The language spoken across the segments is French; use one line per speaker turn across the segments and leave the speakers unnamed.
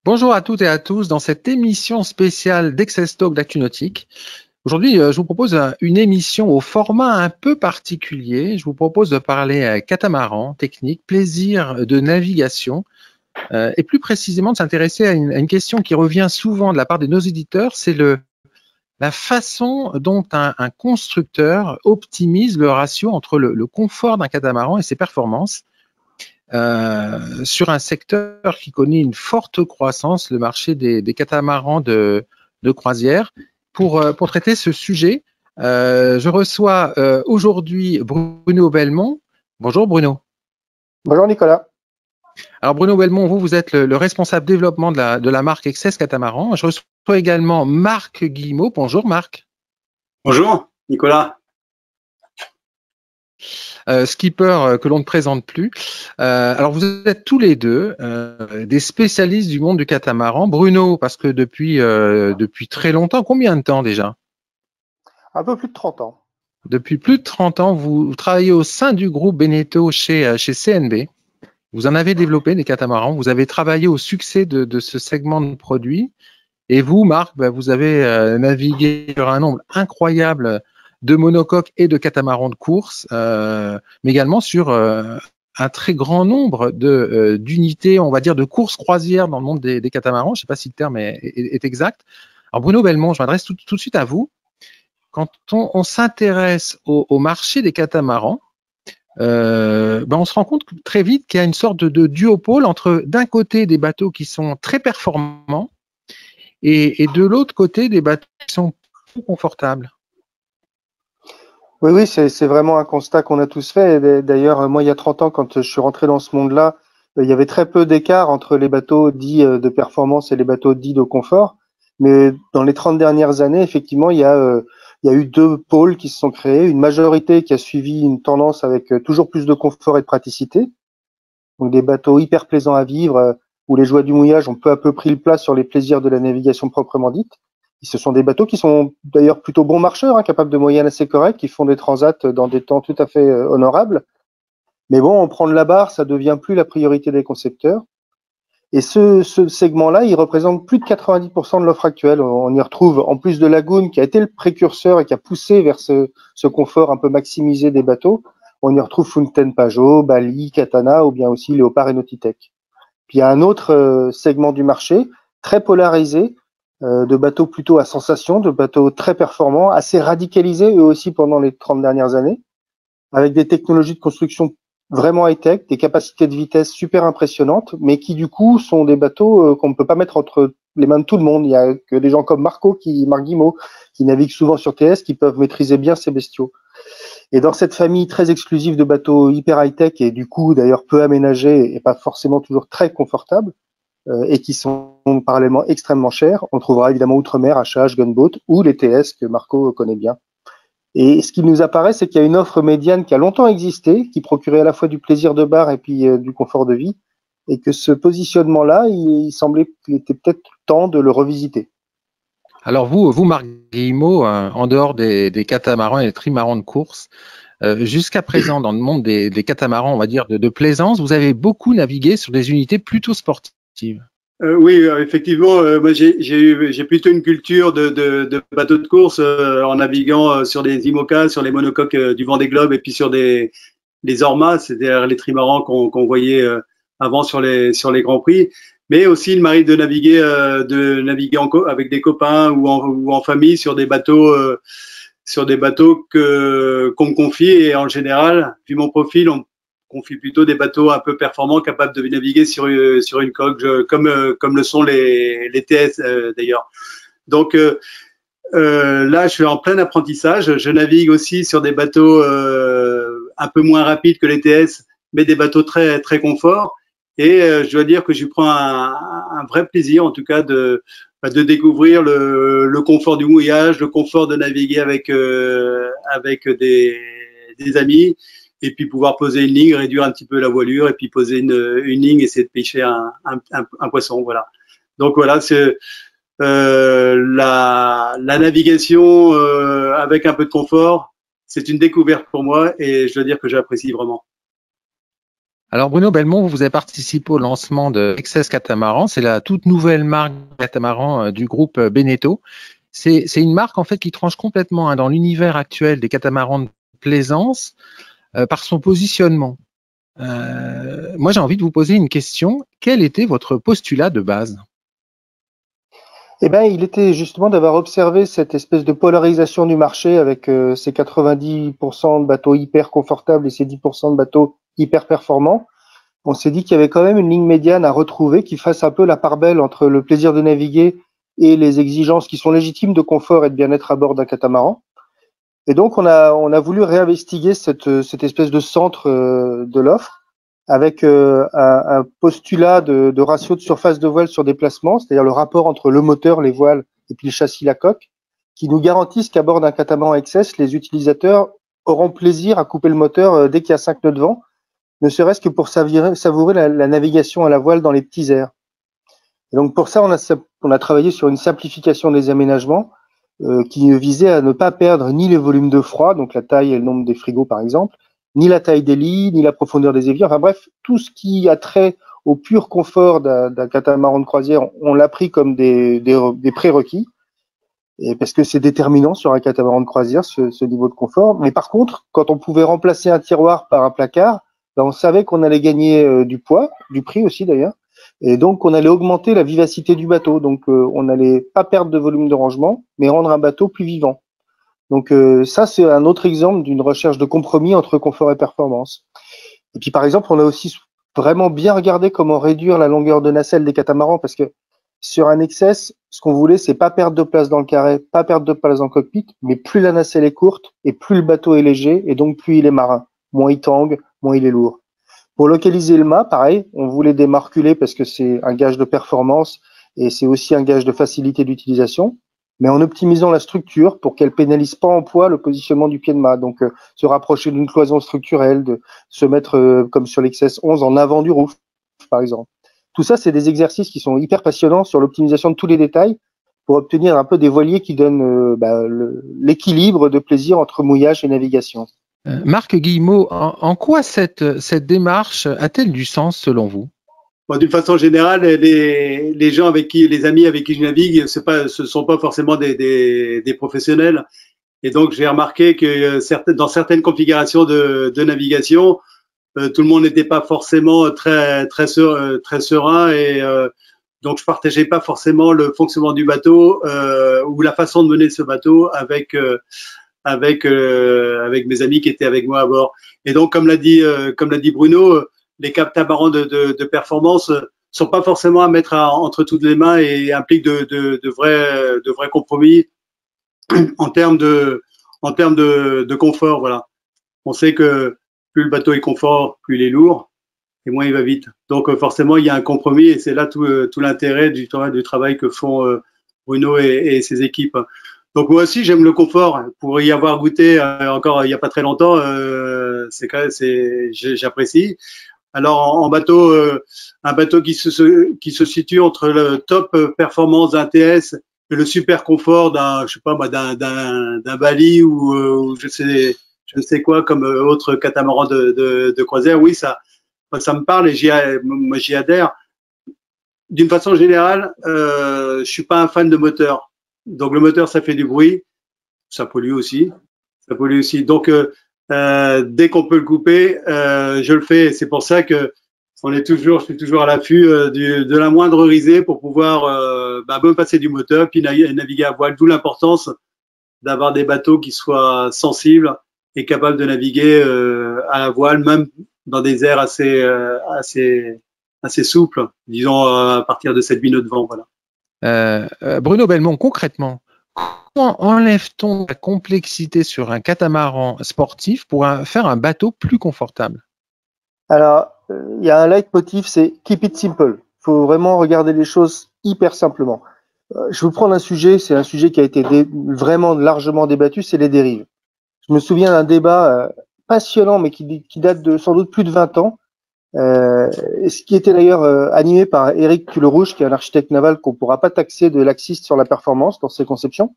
Bonjour à toutes et à tous dans cette émission spéciale d'Excess Talk d'Actu Nautique. Aujourd'hui, je vous propose une émission au format un peu particulier. Je vous propose de parler catamaran, technique, plaisir de navigation et plus précisément de s'intéresser à une question qui revient souvent de la part de nos éditeurs, c'est la façon dont un constructeur optimise le ratio entre le confort d'un catamaran et ses performances. Sur un secteur qui connaît une forte croissance, le marché des catamarans de croisière. Pour traiter ce sujet, je reçois aujourd'hui Bruno Belmont. Bonjour Bruno.
Bonjour Nicolas.
Alors Bruno Belmont, vous êtes le responsable développement de la marque Excess Catamaran. Je reçois également Marc Guillemot. Bonjour Marc.
Bonjour Nicolas.
Skipper que l'on ne présente plus. Alors vous êtes tous les deux des spécialistes du monde du catamaran. Bruno, parce que depuis très longtemps, combien de temps déjà?
Un peu plus de 30 ans.
Depuis plus de 30 ans, vous travaillez au sein du groupe Beneteau chez CNB. Vous en avez développé des catamarans. Vous avez travaillé au succès de ce segment de produits. Et vous, Marc, vous avez navigué sur un nombre incroyable de monocoques et de catamarans de course, mais également sur un très grand nombre d'unités, on va dire, de courses croisières dans le monde des catamarans. Je ne sais pas si le terme est exact. Alors Bruno Belmont, je m'adresse tout de suite à vous. Quand on s'intéresse au marché des catamarans, on se rend compte très vite qu'il y a une sorte de duopole entre, d'un côté, des bateaux qui sont très performants et de l'autre côté, des bateaux qui sont plus confortables.
Oui, c'est vraiment un constat qu'on a tous fait. D'ailleurs, moi, il y a 30 ans, quand je suis rentré dans ce monde-là, il y avait très peu d'écart entre les bateaux dits de performance et les bateaux dits de confort. Mais dans les 30 dernières années, effectivement, il y a eu deux pôles qui se sont créés. Une majorité qui a suivi une tendance avec toujours plus de confort et de praticité. Donc des bateaux hyper plaisants à vivre, où les joies du mouillage ont peu à peu pris le place sur les plaisirs de la navigation proprement dite. Et ce sont des bateaux qui sont d'ailleurs plutôt bons marcheurs, capables de moyennes assez correctes, qui font des transats dans des temps tout à fait honorables. Mais bon, en prendre la barre, ça devient plus la priorité des concepteurs. Et ce segment-là, il représente plus de 90% de l'offre actuelle. On y retrouve, en plus de Lagoon, qui a été le précurseur et qui a poussé vers ce confort un peu maximisé des bateaux, on y retrouve Fountaine Pajot, Bali, Katana ou bien aussi Léopard et Nautitech. Puis il y a un autre segment du marché, très polarisé, de bateaux plutôt à sensation, de bateaux très performants, assez radicalisés eux aussi pendant les 30 dernières années, avec des technologies de construction vraiment high-tech, des capacités de vitesse super impressionnantes, mais qui du coup sont des bateaux qu'on ne peut pas mettre entre les mains de tout le monde. Il y a que des gens comme Marc Guillemot, qui naviguent souvent sur TS, qui peuvent maîtriser bien ces bestiaux. Et dans cette famille très exclusive de bateaux hyper high-tech et du coup d'ailleurs peu aménagés et pas forcément toujours très confortables, et qui sont parallèlement extrêmement chers, on trouvera évidemment Outremer, HH, Gunboat ou les TS que Marco connaît bien. Et ce qui nous apparaît, c'est qu'il y a une offre médiane qui a longtemps existé, qui procurait à la fois du plaisir de bar et puis du confort de vie, et que ce positionnement-là, il semblait qu'il était peut-être temps de le revisiter.
Alors vous Marc Guillemot, en dehors des catamarans et des trimarans de course, jusqu'à présent, dans le monde des catamarans, on va dire, de plaisance, vous avez beaucoup navigué sur des unités plutôt sportives.
Oui, effectivement, moi j'ai plutôt une culture de bateaux de course en naviguant sur des IMOCA, sur les monocoques du Vendée Globe et puis sur des Ormas, c'est-à-dire les trimarans qu'on voyait avant sur les Grands Prix. Mais aussi, il m'arrive de naviguer avec des copains ou en famille sur des bateaux qu'on me confie. Et en général, vu mon profil, on confie plutôt des bateaux un peu performants, capables de naviguer sur une coque, comme le sont les TS d'ailleurs. Donc là, je suis en plein apprentissage. Je navigue aussi sur des bateaux un peu moins rapides que les TS, mais des bateaux très très confort. Et je dois dire que je prends un vrai plaisir, en tout cas, de découvrir le confort du mouillage, le confort de naviguer avec des amis, et puis pouvoir poser une ligne, réduire un petit peu la voilure, et puis poser une ligne, essayer de pêcher un poisson. Voilà. Donc voilà, c'est la navigation avec un peu de confort, c'est une découverte pour moi, et je dois dire que j'apprécie vraiment.
Alors Bruno Belmont, vous avez participé au lancement de XS Catamaran. C'est la toute nouvelle marque catamaran du groupe Beneteau. C'est une marque en fait qui tranche complètement dans l'univers actuel des catamarans de plaisance par son positionnement. Moi, j'ai envie de vous poser une question. Quel était votre postulat de base?
Eh ben, il était justement d'avoir observé cette espèce de polarisation du marché avec ces 90% de bateaux hyper confortables et ces 10% de bateaux hyper performants. On s'est dit qu'il y avait quand même une ligne médiane à retrouver qui fasse un peu la part belle entre le plaisir de naviguer et les exigences qui sont légitimes de confort et de bien-être à bord d'un catamaran. Et donc, on a voulu réinvestiguer cette espèce de centre de l'offre avec un postulat de ratio de surface de voile sur déplacement, c'est-à-dire le rapport entre le moteur, les voiles et puis le châssis, la coque, qui nous garantissent qu'à bord d'un catamaran XS, les utilisateurs auront plaisir à couper le moteur dès qu'il y a 5 nœuds de vent, ne serait-ce que pour savourer la navigation à la voile dans les petits airs. Et donc pour ça, on a travaillé sur une simplification des aménagements qui visait à ne pas perdre ni les volumes de froid, donc la taille et le nombre des frigos par exemple, ni la taille des lits, ni la profondeur des éviers, enfin bref, tout ce qui a trait au pur confort d'un catamaran de croisière, on l'a pris comme des prérequis, et parce que c'est déterminant sur un catamaran de croisière, ce niveau de confort. Mais par contre, quand on pouvait remplacer un tiroir par un placard, ben on savait qu'on allait gagner du poids, du prix aussi d'ailleurs, et donc on allait augmenter la vivacité du bateau. Donc on n'allait pas perdre de volume de rangement, mais rendre un bateau plus vivant. Donc ça, c'est un autre exemple d'une recherche de compromis entre confort et performance. Et puis par exemple, on a aussi vraiment bien regardé comment réduire la longueur de nacelle des catamarans, parce que sur un XS, ce qu'on voulait, c'est pas perdre de place dans le carré, pas perdre de place dans le cockpit, mais plus la nacelle est courte et plus le bateau est léger, et donc plus il est marin. Moins il tangue, moins il est lourd. Pour localiser le mât, pareil, on voulait des mâts reculés parce que c'est un gage de performance et c'est aussi un gage de facilité d'utilisation, mais en optimisant la structure pour qu'elle pénalise pas en poids le positionnement du pied de mât. Donc, se rapprocher d'une cloison structurelle, de se mettre, comme sur l'XS 11, en avant du roof, par exemple. Tout ça, c'est des exercices qui sont hyper passionnants sur l'optimisation de tous les détails pour obtenir un peu des voiliers qui donnent l'équilibre de plaisir entre mouillage et navigation.
Marc Guillemot, en quoi cette démarche a-t-elle du sens selon vous?
Bon, d'une façon générale, les gens avec qui, les amis avec qui je navigue, ce sont pas forcément des professionnels. Et donc, j'ai remarqué que dans certaines configurations de navigation, tout le monde n'était pas forcément très serein et donc je partageais pas forcément le fonctionnement du bateau ou la façon de mener ce bateau avec mes amis qui étaient avec moi à bord. Et donc, comme l'a dit Bruno, les catamarans de performance sont pas forcément à mettre entre toutes les mains et impliquent de vrais compromis en termes de confort. Voilà. On sait que plus le bateau est confort, plus il est lourd et moins il va vite. Donc forcément, il y a un compromis et c'est là tout l'intérêt du travail que font Bruno et ses équipes. Donc moi aussi j'aime le confort. Pour y avoir goûté encore il n'y a pas très longtemps, j'apprécie. Alors en bateau, un bateau qui se situe entre le top performance d'un TS et le super confort d'un Bali ou je ne sais quoi comme autre catamaran de croisière, oui ça me parle et j'y adhère. D'une façon générale, je suis pas un fan de moteur. Donc le moteur, ça fait du bruit, ça pollue aussi. Donc dès qu'on peut le couper, je le fais. Et c'est pour ça que je suis toujours à l'affût de la moindre risée pour pouvoir me passer du moteur puis naviguer à voile. D'où l'importance d'avoir des bateaux qui soient sensibles et capables de naviguer à la voile, même dans des airs assez souples, disons à partir de 7-8 nœuds de vent. Voilà.
Bruno Belmont, concrètement, comment enlève-t-on la complexité sur un catamaran sportif pour faire un bateau plus confortable?
Alors, il y a un leitmotiv, c'est keep it simple. Il faut vraiment regarder les choses hyper simplement. Je vais vous prendre un sujet, c'est un sujet qui a été vraiment largement débattu, c'est les dérives. Je me souviens d'un débat passionnant, mais qui date de sans doute plus de 20 ans, ce qui était d'ailleurs animé par Éric Culerouche, qui est un architecte naval qu'on ne pourra pas taxer de laxiste sur la performance dans ses conceptions,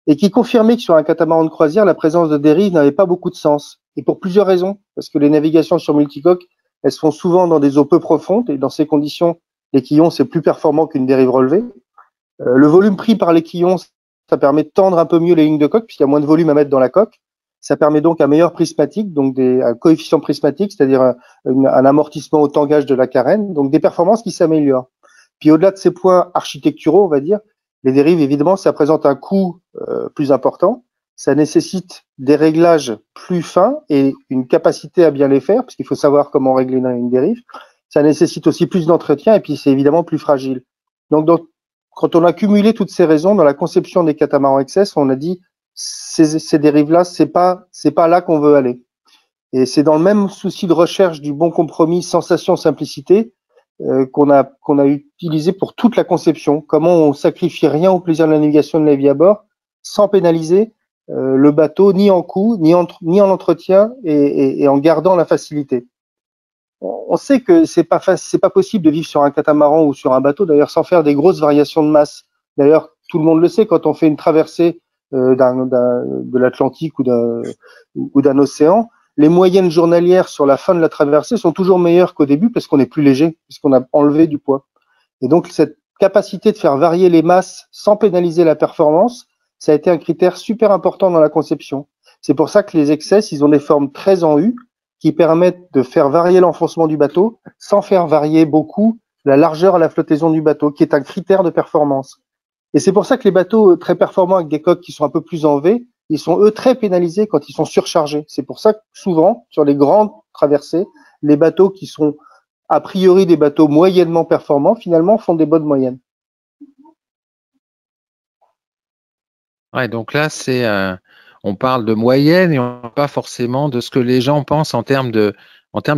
et qui confirmait que sur un catamaran de croisière, la présence de dérives n'avait pas beaucoup de sens, et pour plusieurs raisons, parce que les navigations sur multicoque, elles sont souvent dans des eaux peu profondes et dans ces conditions, l'équillon, c'est plus performant qu'une dérive relevée. Le volume pris par l'équillon, ça permet de tendre un peu mieux les lignes de coque puisqu'il y a moins de volume à mettre dans la coque. Ça permet donc un meilleur prismatique, donc un coefficient prismatique, c'est-à-dire un amortissement au tangage de la carène, donc des performances qui s'améliorent. Puis au-delà de ces points architecturaux, on va dire, les dérives, évidemment, ça présente un coût plus important. Ça nécessite des réglages plus fins et une capacité à bien les faire, parce qu'il faut savoir comment régler une dérive. Ça nécessite aussi plus d'entretien et puis c'est évidemment plus fragile. Donc, quand on a cumulé toutes ces raisons dans la conception des catamarans XS, on a dit ces dérives-là, c'est pas là qu'on veut aller. Et c'est dans le même souci de recherche du bon compromis sensation-simplicité qu'on a utilisé pour toute la conception. Comment on sacrifie rien au plaisir de la navigation de la vie à bord, sans pénaliser le bateau ni en coût, ni en entretien et en gardant la facilité. On sait que c'est pas possible de vivre sur un catamaran ou sur un bateau, d'ailleurs, sans faire des grosses variations de masse. D'ailleurs, tout le monde le sait, quand on fait une traversée de l'Atlantique ou d'un océan, les moyennes journalières sur la fin de la traversée sont toujours meilleures qu'au début parce qu'on est plus léger, puisqu'on a enlevé du poids. Et donc, cette capacité de faire varier les masses sans pénaliser la performance, ça a été un critère super important dans la conception. C'est pour ça que les XS, ils ont des formes très en U qui permettent de faire varier l'enfoncement du bateau sans faire varier beaucoup la largeur à la flottaison du bateau, qui est un critère de performance. Et c'est pour ça que les bateaux très performants avec des coques qui sont un peu plus en V, ils sont eux très pénalisés quand ils sont surchargés. C'est pour ça que souvent, sur les grandes traversées, les bateaux qui sont a priori des bateaux moyennement performants, finalement, font des bonnes moyennes.
Ouais, donc là, on parle de moyenne et on parle pas forcément de ce que les gens pensent en termes de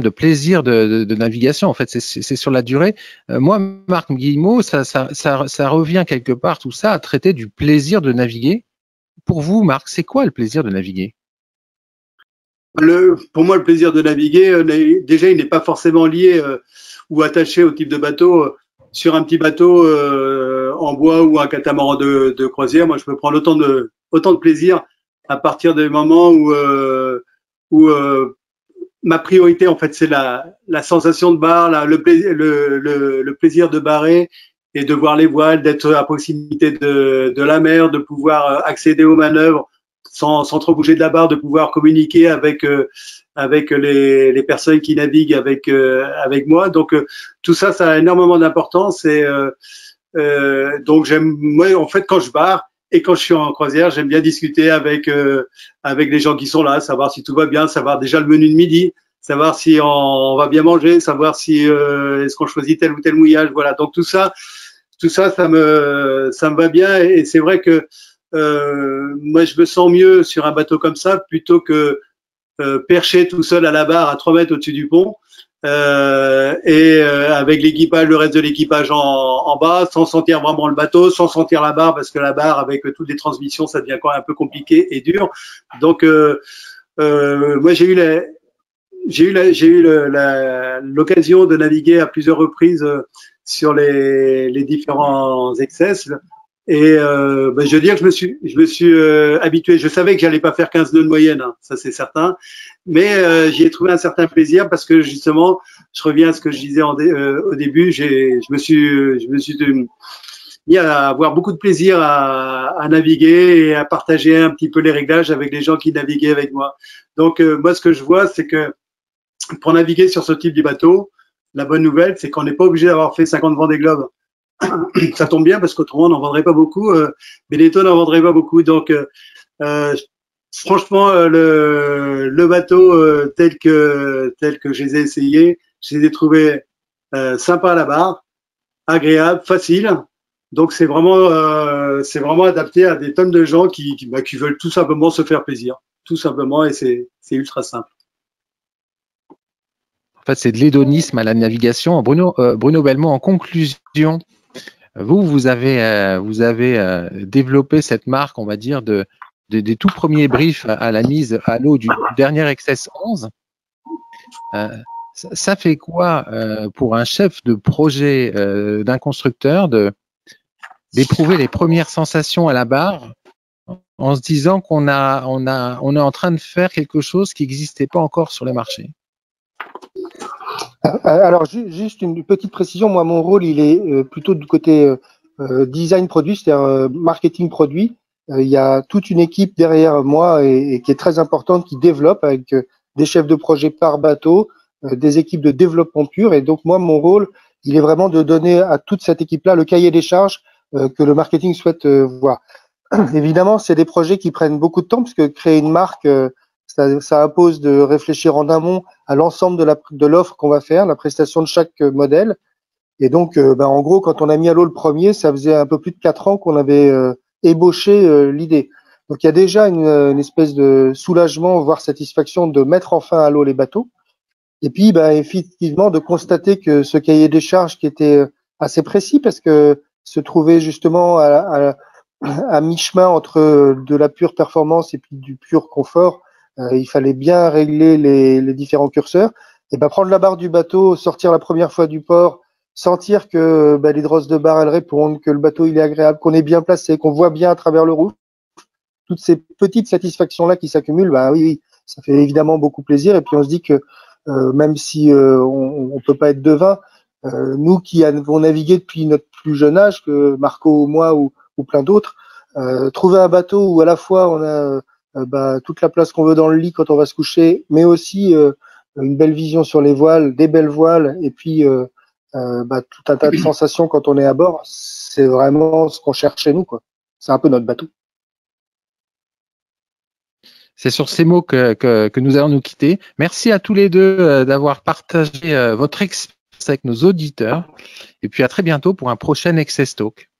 plaisir de navigation. En fait, c'est sur la durée. Moi, Marc Guillemot, ça revient quelque part, tout ça, à traiter du plaisir de naviguer. Pour vous, Marc, c'est quoi le plaisir de naviguer?
Pour moi, le plaisir de naviguer, déjà, il n'est pas forcément lié ou attaché au type de bateau. Sur un petit bateau en bois ou un catamaran de croisière, moi, je peux prendre autant de plaisir à partir du moment où ma priorité, en fait, c'est la sensation de barre, le plaisir de barrer et de voir les voiles, d'être à proximité de la mer, de pouvoir accéder aux manœuvres sans trop bouger de la barre, de pouvoir communiquer avec les personnes qui naviguent avec moi. Donc tout ça, ça a énormément d'importance et donc moi en fait quand je barre et quand je suis en croisière, j'aime bien discuter avec les gens qui sont là, savoir si tout va bien, savoir déjà le menu de midi, savoir si on va bien manger, savoir si est-ce qu'on choisit tel ou tel mouillage, voilà. Donc tout ça ça me va bien et c'est vrai que moi je me sens mieux sur un bateau comme ça plutôt que perché tout seul à la barre à 3 mètres au-dessus du pont avec l'équipage, le reste de l'équipage en bas, sans sentir vraiment le bateau, sans sentir la barre parce que la barre avec toutes les transmissions ça devient quand même un peu compliqué et dur. Donc moi j'ai eu l'occasion de naviguer à plusieurs reprises sur les différents XS. Et je veux dire que je me suis habitué. Je savais que j'allais pas faire 15 nœuds de moyenne, hein, ça c'est certain. Mais j'y ai trouvé un certain plaisir parce que justement, je reviens à ce que je disais au début. Je me suis mis à avoir beaucoup de plaisir à naviguer et à partager un petit peu les réglages avec les gens qui naviguaient avec moi. Donc moi, ce que je vois, c'est que pour naviguer sur ce type de bateau, la bonne nouvelle, c'est qu'on n'est pas obligé d'avoir fait 50 Vendée Globe. Ça tombe bien parce qu'autrement on n'en vendrait pas beaucoup, Beneteau n'en vendrait pas beaucoup. Donc franchement le bateau tel que je les ai essayés, je les ai trouvés sympas à la barre, agréables, faciles. Donc c'est vraiment adapté à des tonnes de gens qui veulent tout simplement se faire plaisir, tout simplement, et c'est ultra simple.
En fait, c'est de l'hédonisme à la navigation. Bruno Belmont, en conclusion, vous avez développé cette marque, on va dire, des tout premiers briefs à la mise à l'eau du dernier XS 11. Ça fait quoi pour un chef de projet d'un constructeur d'éprouver les premières sensations à la barre en se disant qu'on est en train de faire quelque chose qui n'existait pas encore sur le marché?
Alors, juste une petite précision. Moi, mon rôle, il est plutôt du côté design produit, c'est-à-dire marketing produit. Il y a toute une équipe derrière moi et qui est très importante, qui développe avec des chefs de projet par bateau, des équipes de développement pur. Et donc, moi, mon rôle, il est vraiment de donner à toute cette équipe-là le cahier des charges que le marketing souhaite voir. Évidemment, c'est des projets qui prennent beaucoup de temps, parce que créer une marque, ça impose de réfléchir en amont à l'ensemble de l'offre qu'on va faire, la prestation de chaque modèle. Et donc, en gros, quand on a mis à l'eau le premier, ça faisait un peu plus de 4 ans qu'on avait ébauché l'idée. Donc, il y a déjà une espèce de soulagement, voire satisfaction de mettre enfin à l'eau les bateaux. Et puis, effectivement, de constater que ce cahier des charges qui était assez précis, parce que se trouvait justement à mi-chemin entre de la pure performance et puis du pur confort, il fallait bien régler les différents curseurs. Et prendre la barre du bateau, sortir la première fois du port, sentir que les drosses de barre elles répondent, que le bateau il est agréable, qu'on est bien placé, qu'on voit bien à travers le rouf, toutes ces petites satisfactions là qui s'accumulent, oui, ça fait évidemment beaucoup plaisir. Et puis on se dit que même si on peut pas être devin, nous qui avons navigué depuis notre plus jeune âge, que Marco ou moi ou plein d'autres, trouver un bateau où à la fois on a toute la place qu'on veut dans le lit quand on va se coucher, mais aussi une belle vision sur les voiles, des belles voiles, et puis tout un tas de sensations quand on est à bord, c'est vraiment ce qu'on cherche chez nous, quoi. C'est un peu notre bateau.
C'est sur ces mots que nous allons nous quitter. Merci à tous les deux d'avoir partagé votre expérience avec nos auditeurs. Et puis à très bientôt pour un prochain Access Talk.